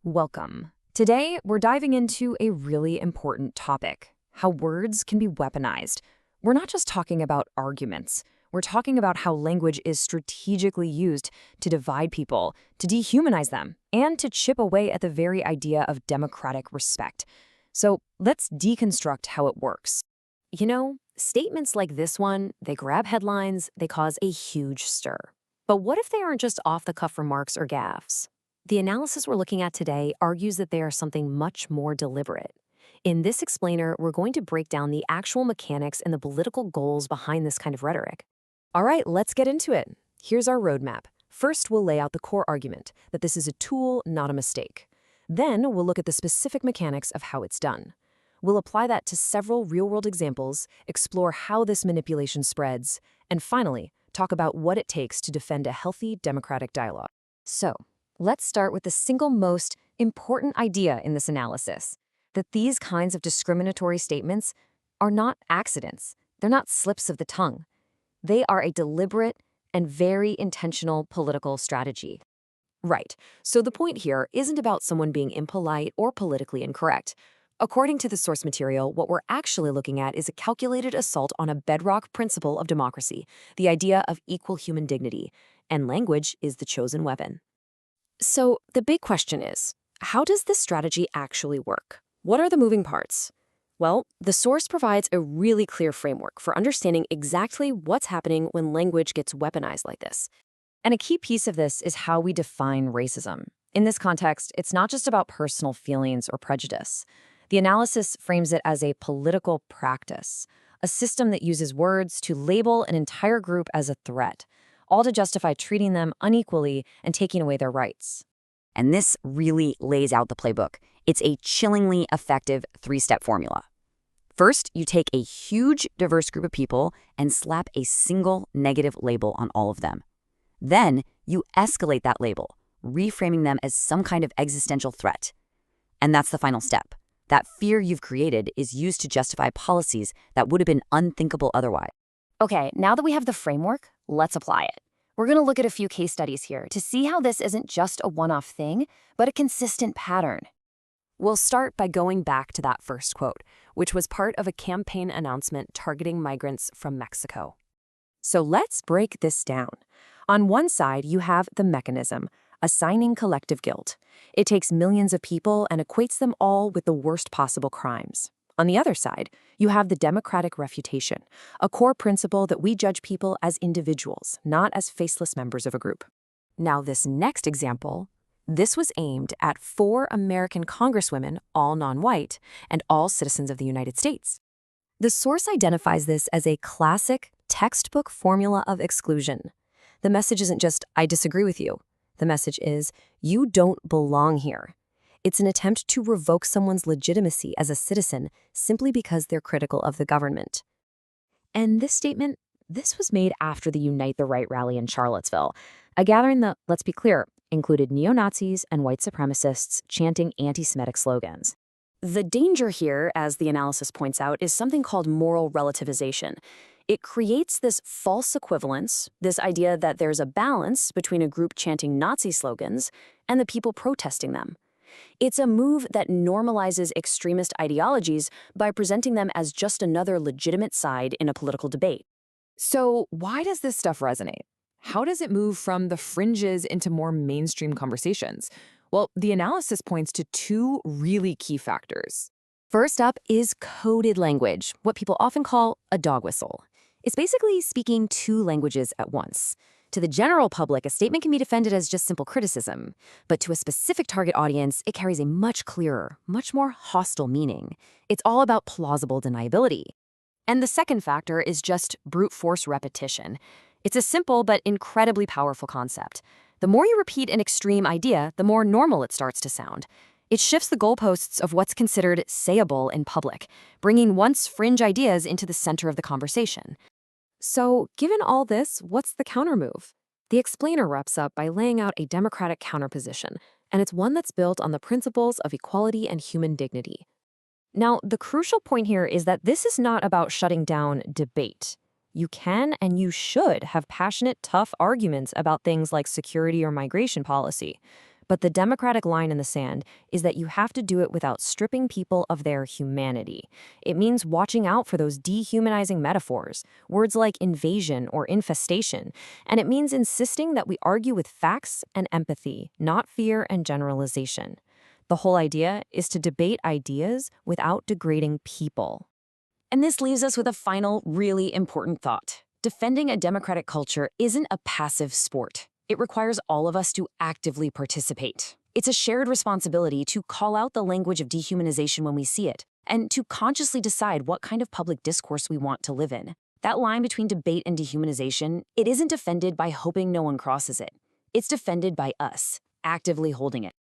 Welcome. Today, we're diving into a really important topic, how words can be weaponized. We're not just talking about arguments. We're talking about how language is strategically used to divide people, to dehumanize them, and to chip away at the very idea of democratic respect. So let's deconstruct how it works. Statements like this one, they grab headlines, they cause a huge stir. But what if they aren't just off-the-cuff remarks or gaffes? The analysis we're looking at today argues that they are something much more deliberate. In this explainer, we're going to break down the actual mechanics and the political goals behind this kind of rhetoric. All right, let's get into it. Here's our roadmap. First, we'll lay out the core argument, that this is a tool, not a mistake. Then, we'll look at the specific mechanics of how it's done. We'll apply that to several real-world examples, explore how this manipulation spreads, and finally, talk about what it takes to defend a healthy democratic dialogue. So, let's start with the single most important idea in this analysis, that these kinds of discriminatory statements are not accidents. They're not slips of the tongue. They are a deliberate and very intentional political strategy. Right, so the point here isn't about someone being impolite or politically incorrect. According to the source material, what we're actually looking at is a calculated assault on a bedrock principle of democracy, the idea of equal human dignity, and language is the chosen weapon. So the big question is, how does this strategy actually work? What are the moving parts? Well, the source provides a really clear framework for understanding exactly what's happening when language gets weaponized like this. And a key piece of this is how we define racism. In this context, it's not just about personal feelings or prejudice. The analysis frames it as a political practice, a system that uses words to label an entire group as a threat, all to justify treating them unequally and taking away their rights. And this really lays out the playbook. It's a chillingly effective three-step formula. First, you take a huge, diverse group of people and slap a single negative label on all of them. Then, you escalate that label, reframing them as some kind of existential threat. And that's the final step. That fear you've created is used to justify policies that would have been unthinkable otherwise. Okay, now that we have the framework, let's apply it. We're going to look at a few case studies here to see how this isn't just a one-off thing, but a consistent pattern. We'll start by going back to that first quote, which was part of a campaign announcement targeting migrants from Mexico. So let's break this down. On one side, you have the mechanism, assigning collective guilt. It takes millions of people and equates them all with the worst possible crimes. On the other side, you have the democratic refutation, a core principle that we judge people as individuals, not as faceless members of a group. Now, this next example, this was aimed at 4 American congresswomen, all non-white, and all citizens of the United States. The source identifies this as a classic textbook formula of exclusion. The message isn't just, I disagree with you. The message is, you don't belong here. It's an attempt to revoke someone's legitimacy as a citizen simply because they're critical of the government. And this statement, this was made after the Unite the Right rally in Charlottesville, a gathering that, let's be clear, included neo-Nazis and white supremacists chanting anti-Semitic slogans. The danger here, as the analysis points out, is something called moral relativization. It creates this false equivalence, this idea that there's a balance between a group chanting Nazi slogans and the people protesting them. It's a move that normalizes extremist ideologies by presenting them as just another legitimate side in a political debate. So why does this stuff resonate? How does it move from the fringes into more mainstream conversations? Well, the analysis points to 2 really key factors. First up is coded language, what people often call a dog whistle. It's basically speaking 2 languages at once. To the general public, a statement can be defended as just simple criticism, but to a specific target audience, it carries a much clearer, much more hostile meaning. It's all about plausible deniability. And the second factor is just brute force repetition. It's a simple but incredibly powerful concept. The more you repeat an extreme idea, the more normal it starts to sound. It shifts the goalposts of what's considered sayable in public, bringing once fringe ideas into the center of the conversation. So, given all this, what's the countermove? The explainer wraps up by laying out a democratic counterposition, and it's one that's built on the principles of equality and human dignity. Now, the crucial point here is that this is not about shutting down debate. You can and you should have passionate, tough arguments about things like security or migration policy. But the democratic line in the sand is that you have to do it without stripping people of their humanity. It means watching out for those dehumanizing metaphors, words like invasion or infestation, and it means insisting that we argue with facts and empathy, not fear and generalization. The whole idea is to debate ideas without degrading people. And this leaves us with a final, really important thought. Defending a democratic culture isn't a passive sport. It requires all of us to actively participate. It's a shared responsibility to call out the language of dehumanization when we see it, and to consciously decide what kind of public discourse we want to live in. That line between debate and dehumanization, it isn't defended by hoping no one crosses it. It's defended by us, actively holding it.